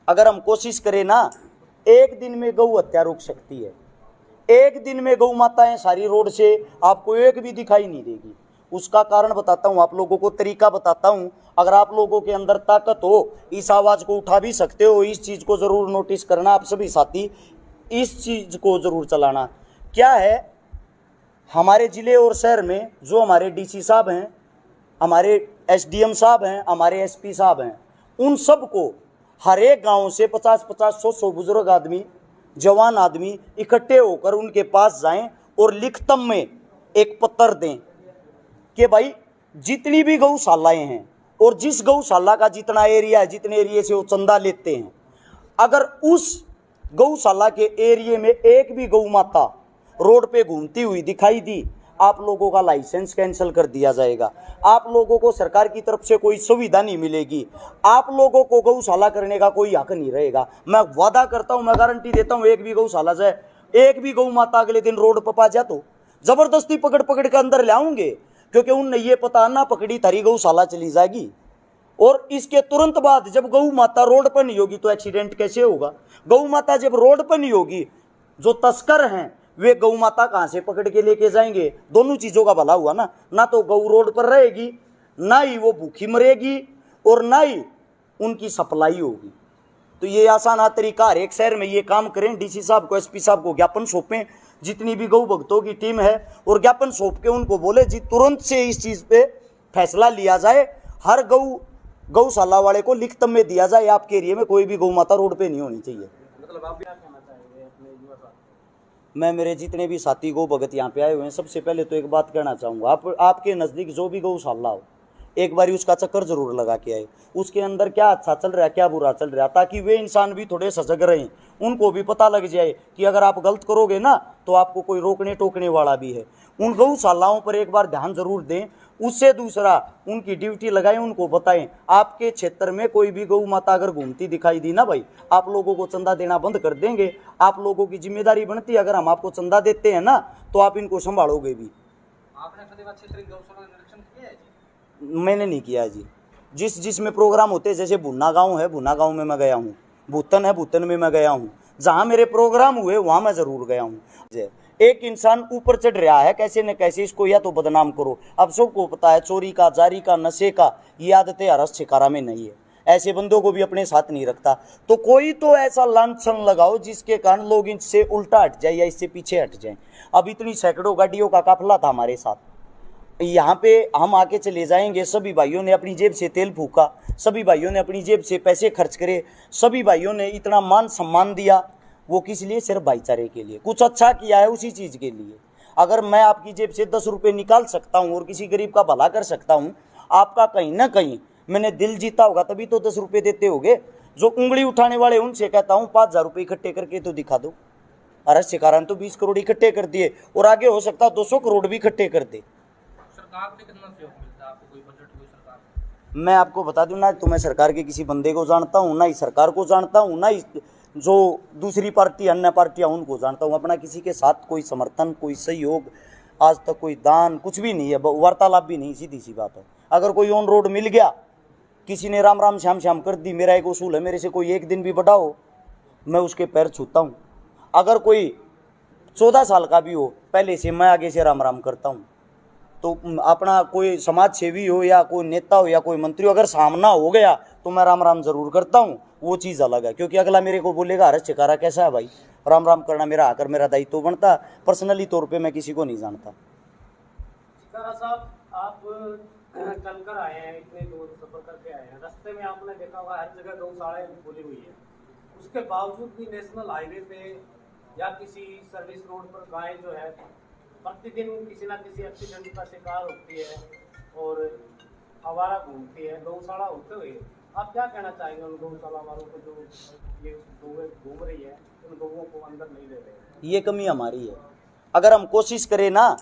अगर हम कोशिश करें ना, एक दिन में गौ हत्या रुक सकती है। एक दिन में गौ माताएं सारी रोड से आपको एक भी दिखाई नहीं देगी। उसका कारण बताता हूं आप लोगों को, तरीका बताता हूं। अगर आप लोगों के अंदर ताकत हो, इस आवाज को उठा भी सकते हो, इस चीज को जरूर नोटिस करना आप सभी साथी, इस चीज को जरूर चलाना। क्या है, हमारे जिले और शहर में जो हमारे डीसी साहब हैं, हमारे एसडीएम साहब हैं, हमारे एसपी साहब हैं, उन सबको हर एक गांव से 50-50, 100-100 बुजुर्ग आदमी, जवान आदमी इकट्ठे होकर उनके पास जाएं और लिखतम में एक पत्र दें कि भाई जितनी भी गौशालाएं हैं और जिस गौशाला का जितना एरिया है, जितने एरिया से वो चंदा लेते हैं, अगर उस गौशाला के एरिया में एक भी गौ माता रोड पे घूमती हुई दिखाई दी, आप लोगों का लाइसेंस कैंसिल कर दिया जाएगा। आप लोगों को सरकार की तरफ से कोई सुविधा नहीं मिलेगी। आप लोगों को गौशाला करने का कोई हक नहीं रहेगा। मैं वादा करता हूं, मैं गारंटी देता हूं, एक भी गौशाला से एक भी गौ माता अगले दिन रोड पर पा जा तो जबरदस्ती पकड़ पकड़ के अंदर लाऊंगे, क्योंकि उनने ये पता ना पकड़ी थारी गौशाला चली जाएगी। और इसके तुरंत बाद जब गौ माता रोड पर नहीं होगी तो एक्सीडेंट कैसे होगा? गौ माता जब रोड पर नहीं होगी, जो तस्कर हैं वे गौ माता कहां से पकड़ के लेके जाएंगे? दोनों चीजों का भला हुआ ना। ना तो गौ रोड पर रहेगी, ना ही वो भूखी मरेगी, और ना ही उनकी सप्लाई होगी। तो ये आसान तरीका, हर एक शहर में ये काम करें। डीसी साहब को, एसपी साहब को ज्ञापन सौंपें, जितनी भी गौ भक्तों की टीम है, और ज्ञापन सौंप के उनको बोले जी तुरंत से इस चीज पे फैसला लिया जाए। हर गौशाला वाले को लिखित में दिया जाए, आपके एरिया में कोई भी गौ माता रोड पे नहीं होनी चाहिए। मतलब आप क्या कहना चाहेंगे अपने युवा साथी? मैं, मेरे जितने भी साथी गौ भगत यहाँ पे आए हुए हैं, सबसे पहले तो एक बात कहना चाहूँगा, आपके नज़दीक जो भी गौशाला हो, एक बारी उसका चक्कर जरूर लगा के आए। उसके अंदर क्या अच्छा चल रहा है, क्या बुरा चल रहा है, ताकि वे इंसान भी थोड़े सजग रहें, उनको भी पता लग जाए कि अगर आप गलत करोगे ना तो आपको कोई रोकने टोकने वाला भी है। उन गौशालाओं पर एक बार ध्यान जरूर दें। उससे दूसरा, उनकी ड्यूटी लगाएं, उनको बताएं आपके क्षेत्र में कोई भी गौ माता अगर घूमती दिखाई दी ना भाई, आप लोगों को चंदा देना बंद कर देंगे। आप लोगों की जिम्मेदारी बनती है, अगर हम आपको चंदा देते हैं ना तो आप इनको संभालोगे भी। आपने फतेहाबाद क्षेत्र की गौशाला का निरीक्षण किया है जी? मैंने नहीं किया जी। जिसमें प्रोग्राम होते हैं, जैसे भुन्ना गाँव है, भुन्ना गाँव में मैं गया हूँ, भूतन है, भूतन में मैं गया हूँ, जहाँ मेरे प्रोग्राम हुए वहाँ मैं ज़रूर गया हूँ। एक इंसान ऊपर चढ़ रहा है कैसे न कैसे, इसको या तो बदनाम करो। अब सबको पता है चोरी का, जारी का, नशे का, ये आदतें हरस शिकारा में नहीं है। ऐसे बंदों को भी अपने साथ नहीं रखता। तो कोई तो ऐसा लांछन लगाओ जिसके कारण लोग इससे उल्टा हट जाए या इससे पीछे हट जाए। अब इतनी सैकड़ों गाड़ियों का काफिला था हमारे साथ, यहाँ पे हम आके चले जाएंगे। सभी भाइयों ने अपनी जेब से तेल फूका, सभी भाइयों ने अपनी जेब से पैसे खर्च करे, सभी भाइयों ने इतना मान सम्मान दिया। वो किस लिए? सिर्फ भाईचारे के लिए, कुछ अच्छा किया है उसी चीज़ के लिए। अगर मैं आपकी जेब से 10 रुपये निकाल सकता हूँ और किसी गरीब का भला कर सकता हूँ, आपका कहीं ना कहीं मैंने दिल जीता होगा, तभी तो 10 रुपये देते होगे। जो उंगली उठाने वाले उनसे कहता हूँ 5,000 रुपये इकट्ठे करके तो दिखा दो। अरे शिकारण तो 20 करोड़ इकट्ठे कर दिए, और आगे हो सकता है 200 करोड़ भी इकट्ठे कर दे। सरकार से कितना सहयोग मिलता है आपको? कोई बजट, कोई सरकार? मैं आपको बता दूं ना, तो मैं सरकार के किसी बंदे को जानता हूँ, ना ही सरकार को जानता हूँ, ना ही जो दूसरी पार्टी, अन्य पार्टियां, उनको जानता हूँ। अपना किसी के साथ कोई समर्थन, कोई सहयोग, आज तक कोई दान कुछ भी नहीं है, वार्तालाप भी नहीं। सीधी सी बात है। अगर कोई ऑन रोड मिल गया, किसी ने राम राम श्याम श्याम कर दी, मेरा एक उसूल है, मेरे से कोई एक दिन भी बड़ा हो मैं उसके पैर छूता हूँ। अगर कोई 14 साल का भी हो, पहले से मैं आगे से राम राम करता हूँ। तो अपना कोई समाज सेवी हो या कोई नेता हो या कोई मंत्री हो, अगर सामना हो गया तो मैं राम राम जरूर करता हूँ। वो चीज़ अलग है, क्योंकि अगला मेरे को बोलेगा अरे चिकारा कैसा है भाई, राम राम करना मेरा आकर मेरा दायित्व तो बनता। पर्सनली तौर पे मैं किसी को नहीं जानता। चिकारा साहब, आप चलकर आए हैं, इतने दूर सफर करके आए हैं, रास्ते में आपने देखा होगा हर जगह गौशालाएं खुली हुई है। उसके बावजूद भी नेशनल हाईवे पे या किसी सर्विस रोड पर गाय जो है प्रतिदिन किसी ना किसी एक्सीडेंट का शिकार होती है और आवारा घूमती है गौशाला होते हुए। आप क्या कहना चाहेंगे उन गौशाला वालों को जो ये गौएं घूम रही है, उन गौओं को अंदर नहीं ले रहे? ये कमी हमारी है। अगर हम कोशिश करें ना,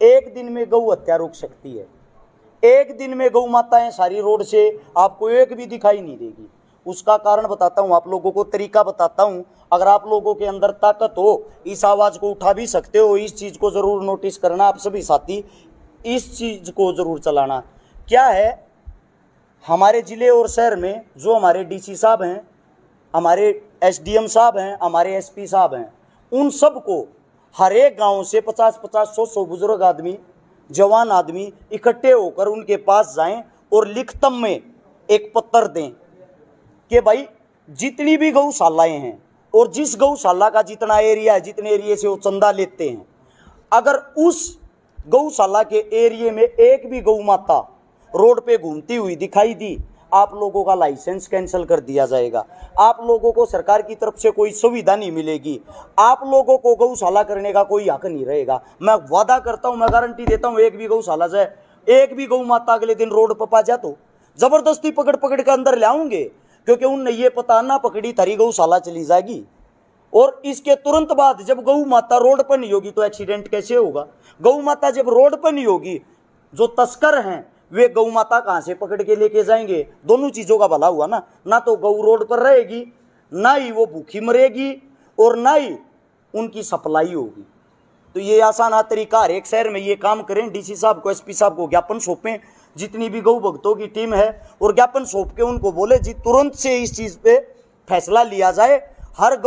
एक दिन में गौ हत्या रुक सकती है। एक दिन में गौ माताएं सारी रोड से आपको एक भी दिखाई नहीं देगी। उसका कारण बताता हूँ आप लोगों को, तरीका बताता हूँ। अगर आप लोगों के अंदर ताकत हो, इस आवाज़ को उठा भी सकते हो, इस चीज़ को ज़रूर नोटिस करना आप सभी साथी, इस चीज़ को ज़रूर चलाना। क्या है, हमारे ज़िले और शहर में जो हमारे डीसी साहब हैं, हमारे एसडीएम साहब हैं, हमारे एसपी साहब हैं, उन सब को हर एक गांव से 50-50, 100-100 बुजुर्ग आदमी, जवान आदमी इकट्ठे होकर उनके पास जाएं और लिखतम में एक पत्र दें कि भाई जितनी भी गौशालाएं हैं और जिस गौशाला का जितना एरिया है, जितने एरिया से वो चंदा लेते हैं, अगर उस गौशाला के एरिया में एक भी गौ माता रोड पे घूमती हुई दिखाई दी, आप लोगों का लाइसेंस कैंसिल कर दिया जाएगा। आप लोगों को सरकार की तरफ से कोई सुविधा नहीं मिलेगी, आप लोगों को गौशाला करने का कोई हक नहीं रहेगा। मैं वादा करता हूं, मैं गारंटी देता हूं, एक भी गौशाला से एक भी गौ माता अगले दिन रोड पर पा जा तो जबरदस्ती पकड़ पकड़ के अंदर ले आऊंगे, क्योंकि उनने ये पता ना पकड़ी थारी गौशाला चली जाएगी। और इसके तुरंत बाद जब गौ माता रोड पर नहीं होगी तो एक्सीडेंट कैसे होगा? गौ माता जब रोड पर नहीं होगी, जो तस्कर हैं वे गौ माता कहां से पकड़ के लेके जाएंगे? दोनों चीजों का भला हुआ ना तो गौ रोड पर रहेगी, ना ही वो भूखी मरेगी, और ना ही उनकी सप्लाई होगी। तो ये आसान तरीका, हर एक शहर में ये काम करें। डीसी साहब को, एसपी साहब को ज्ञापन सौंपें, जितनी भी गौ भक्तों की टीम है, और ज्ञापन सौंप के उनको बोले जी तुरंत से इस चीज पे फैसला लिया जाए। हर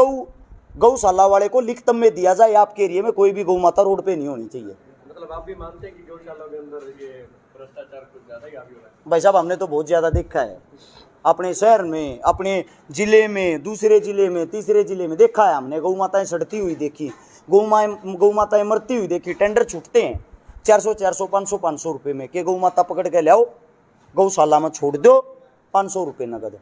गौशाला वाले को लिखित में दिया जाए आपके एरिया में कोई भी गौ माता रोड पे नहीं होनी चाहिए। मतलब आप भी मानते हैं कि गौशाला के अंदर ये भ्रष्टाचार कुछ ज्यादा ही हावी हो रहा है? भाई साहब, हमने तो बहुत ज़्यादा देखा है अपने शहर में, अपने ज़िले में, दूसरे ज़िले में, तीसरे ज़िले में देखा है हमने। गौ माताएँ सड़ती हुई देखी, गौ माताएँ मरती हुई देखी। टेंडर छूटते हैं 400, 500 रुपये में कि गौ माता पकड़ के ले आओ, गौशाला में छोड़ दो, 500 रुपये नगद।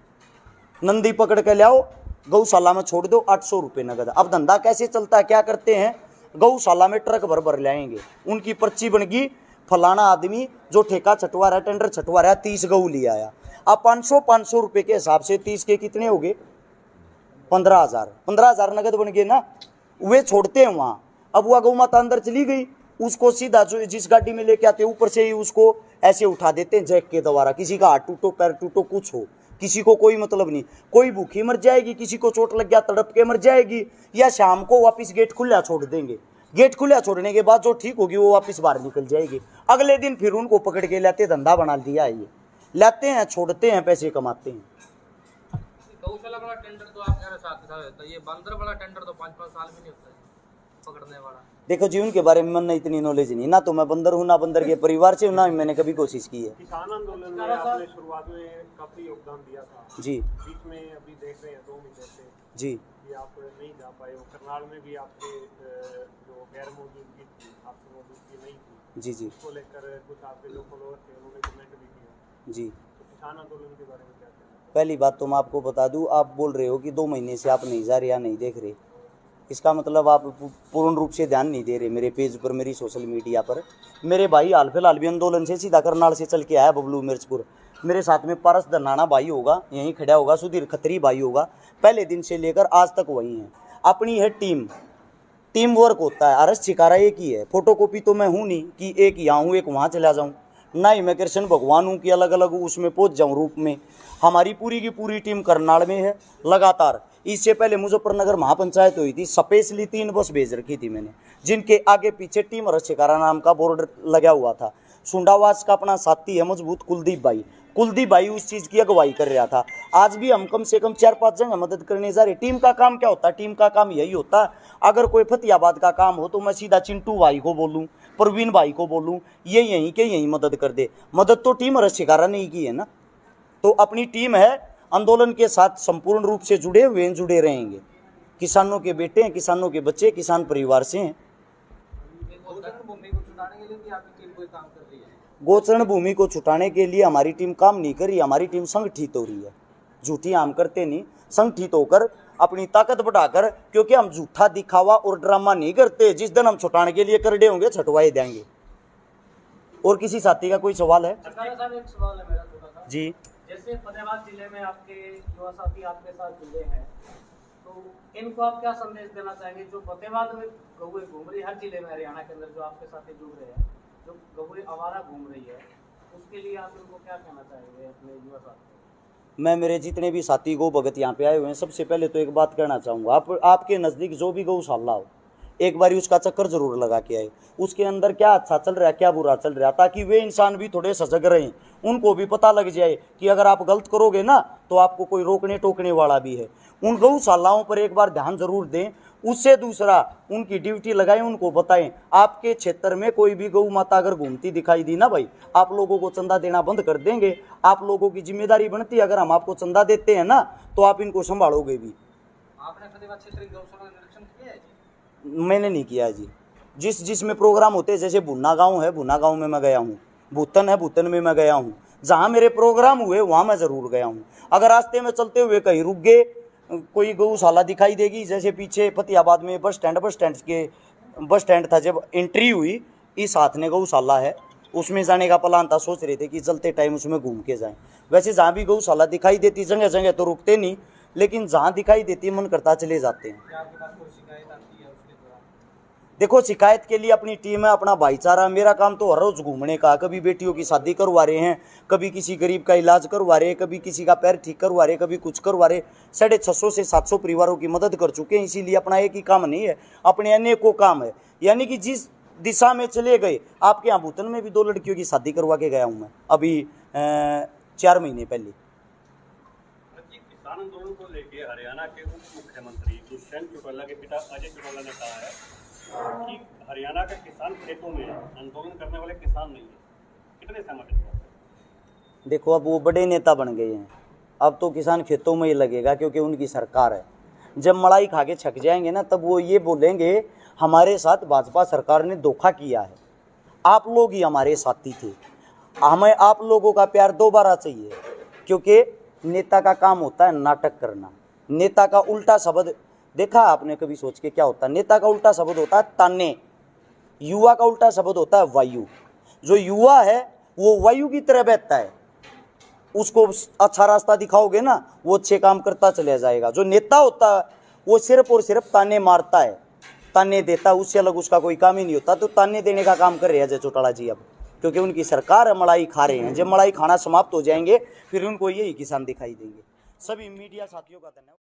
नंदी पकड़ के ले आओ, गौशाला में छोड़ दो, 800 रुपये नगद। अब धंधा कैसे चलता है, क्या करते हैं? गौशाला में ट्रक भर भर लाएंगे, उनकी पर्ची बन गई, फलाना आदमी जो ठेका छटवा रहा है, टेंडर छटवा रहा है, 30 गऊ लिया आया। अब 500 रुपये के हिसाब से 30 के कितने हो गए? 15,000 नगद बन गए ना। वे छोड़ते हैं वहाँ। अब वह गौ माता अंदर चली गई, उसको सीधा जो जिस गाड़ी में लेके आते हैं ऊपर से ही उसको ऐसे उठा देते हैं जैक के द्वारा। किसी का हाथ टूटो, पैर टूटो, कुछ हो, किसी को कोई मतलब नहीं। कोई भूखी मर जाएगी, किसी को चोट लग गया तड़प के मर जाएगी, या शाम को वापस गेट खुला छोड़ देंगे। गेट खुला छोड़ने के बाद जो ठीक होगी वो वापस बाहर निकल जाएगी। अगले दिन फिर उनको पकड़ के लाते, धंधा बना दिया है ये, लाते हैं, छोड़ते हैं, पैसे कमाते हैं। गौशाला वाला टेंडर तो आप कह रहे साथ होता है, ये बंदर वाला टेंडर तो 5-5 साल में नहीं होता है पकड़ने वाला। देखो जी, उनके बारे में मन इतनी नॉलेज नहीं, ना तो मैं बंदर हूँ, ना बंदर के परिवार से हूँ, ना मैंने कभी कोशिश की है। किसान आंदोलन में आपने शुरुआत में काफी योगदान दिया था जी, बीच में अभी देख रहे हैं 2 महीने से जी, कि आप नहीं जा पाए हो। करनाल में भी आपके जो गैर मौजूदगी थी, आपकी मौजूदगी नहीं थी, जी, जी, उसको लेकर कुछ आपके जो फॉलोअर थे उन्होंने कमेंट भी किया। जी। तो किसान आंदोलन के बारे में क्या कहना है? पहली बात तो मैं आपको बता दूं, आप बोल रहे हो कि 2 महीने से आप नहीं जा रहे या नहीं देख रहे, इसका मतलब आप पूर्ण रूप से ध्यान नहीं दे रहे मेरे पेज पर, मेरी सोशल मीडिया पर। मेरे भाई हाल फिलहाल भी आंदोलन से सीधा करनाल से चल के आया बबलू मिर्चपुर। मेरे साथ में पारस धनाना भाई होगा, यहीं खड़ा होगा, सुधीर खत्री भाई होगा, पहले दिन से लेकर आज तक वही है। अपनी है टीम वर्क होता है। अरस शिकारा एक ही है, फोटोकॉपी तो मैं हूँ नहीं कि एक यहाँ हूँ एक वहाँ चला जाऊँ, ना ही मैं कृष्ण भगवान हूँ कि अलग अलग उसमें पहुँच जाऊँ रूप में। हमारी पूरी की पूरी टीम करनाल में है लगातार। इससे पहले मुजफ्फरनगर महापंचायत हुई थी, स्पेशली 3 बस भेज रखी थी मैंने, जिनके आगे पीछे टीम अरस शिकारा नाम का बोर्ड लगा हुआ था। सुंडावास का अपना साथी है मजबूत कुलदीप भाई उस चीज़ की अगुवाई कर रहा था। आज भी हम कम से कम 4-5 जगह मदद करने जा रहे। टीम का काम क्या होता है? टीम का काम यही होता है, अगर कोई फतियाबाद का काम हो तो मैं सीधा चिंटू भाई को बोलूँ, प्रवीण भाई को बोलूँ, ये यहीं के यहीं मदद कर दे। मदद तो टीम अरस शिकारा ने ही की है ना। तो अपनी टीम है, आंदोलन के साथ संपूर्ण रूप से जुड़े हुए हैं, जुड़े रहेंगे। किसानों के बेटे हैं, किसानों के बच्चे, किसान परिवार से हैं। गोचरण भूमि को छुटाने के लिए हमारी टीम काम नहीं कर रही, हमारी टीम संगठित हो रही है। झूठी हम करते नहीं, संगठित होकर अपनी ताकत बढ़ाकर, क्योंकि हम झूठा दिखावा और ड्रामा नहीं करते। जिस दिन हम छुटाने के लिए करड़े होंगे छुटवाए देंगे। और किसी साथी का कोई सवाल है? साहब एक सवाल है मेरा छोटा सा जी। जैसे फतेहाबाद जिले में आपके युवा साथी आपके साथ जुड़े हैं, तो इनको आप क्या संदेश देना चाहेंगे? जो फतेहाबाद में गौएं घूम रही, हर जिले में हरियाणा के अंदर जो आपके साथी जुड़ रहे हैं, जो गौएं आवारा घूम रही है, उसके लिए आप इनको क्या कहना चाहेंगे अपने युवा साथी? मैं मेरे जितने भी साथी गौ भगत यहाँ पे आए हुए हैं, सबसे पहले तो एक बात कहना चाहूँगा, आपके नज़दीक जो भी गौशाला हो, एक बारी उसका चक्कर जरूर लगा के आए, उसके अंदर क्या अच्छा चल रहा है क्या बुरा चल रहा है, ताकि वे इंसान भी थोड़े सजग रहें, उनको भी पता लग जाए कि अगर आप गलत करोगे ना तो आपको कोई रोकने टोकने वाला भी है। उन गौशालाओं पर एक बार ध्यान जरूर दें। उससे दूसरा, उनकी ड्यूटी लगाएं, उनको बताएं आपके क्षेत्र में कोई भी गौ माता अगर घूमती दिखाई दी ना भाई, आप लोगों को चंदा देना बंद कर देंगे। आप लोगों की जिम्मेदारी बनती है, अगर हम आपको चंदा देते हैं ना तो आप इनको संभालोगे भी। आपने फतेहाबाद क्षेत्र की गौशाला का निरीक्षण किया है जी? मैंने नहीं किया जी। जिसमें प्रोग्राम होते हैं, जैसे भुन्ना गांव है, भुन्ना गांव में मैं गया हूँ, भूतन है, भूतन में मैं गया हूँ, जहाँ मेरे प्रोग्राम हुए वहाँ मैं ज़रूर गया हूँ। अगर रास्ते में चलते हुए कहीं रुक गए, कोई गौशाला दिखाई देगी, जैसे पीछे फतेहाबाद में बस स्टैंड था, जब एंट्री हुई इस हाथ ने गौशाला है, उसमें जाने का प्लान था, सोच रहे थे कि चलते टाइम उसमें घूम के जाएं। वैसे जहाँ भी गौशाला दिखाई देती, जगह जगह तो रुकते नहीं, लेकिन जहाँ दिखाई देती मन करता चले जाते हैं। क्या आपके पास कोई शिकायत आती है उसके दौरान? देखो, शिकायत के लिए अपनी टीम है, अपना भाईचारा। मेरा काम तो हर रोज़ घूमने का, कभी बेटियों की शादी करवा रहे हैं, कभी किसी गरीब का इलाज करवा रहे हैं, कभी किसी का पैर ठीक करवा रहे, कभी कुछ करवा रहे। 650 से 700 परिवारों की मदद कर चुके हैं। इसीलिए अपना एक ही काम नहीं है, अपने अनेकों काम है। यानी कि जिस दिशा में चले गए, आपके यहाँ भूतन में भी 2 लड़कियों की शादी करवा के गया हूँ मैं अभी 4 महीने पहले। किसान आंदोलन को लेके हरियाणा के उप मुख्यमंत्री दुष्यंत चौटाला के पिता अजय चौटाला ने कहा है कि हरियाणा के किसान खेतों में आंदोलन करने वाले किसान नहीं है। कितने सहमत हैं? देखो, अब वो बड़े नेता बन गए हैं, अब तो किसान खेतों में ही लगेगा, क्योंकि उनकी सरकार है। जब मलाई खा के छक जाएंगे ना, तब वो ये बोलेंगे हमारे साथ भाजपा सरकार ने धोखा किया है, आप लोग ही हमारे साथी थे। हमें आप लोगों का प्यार दोबारा चाहिए, क्योंकि नेता का काम होता है नाटक करना। नेता का उल्टा शब्द देखा आपने कभी सोच के क्या होता है? नेता का उल्टा शब्द होता है ताने, युवा का उल्टा शब्द होता है वायु। जो युवा है वो वायु की तरह बहता है, उसको अच्छा रास्ता दिखाओगे ना वो अच्छे काम करता चला जाएगा। जो नेता होता है वो सिर्फ और सिर्फ ताने मारता है, ताने देता है, उससे अलग उसका कोई काम ही नहीं होता। तो ताने देने का काम कर रहे हैं अजय चौटाला जी अब, क्योंकि उनकी सरकार मलाई खा रहे हैं। जब मलाई खाना समाप्त हो जाएंगे फिर उनको यही किसान दिखाई देंगे। सभी मीडिया साथियों का धन्यवाद।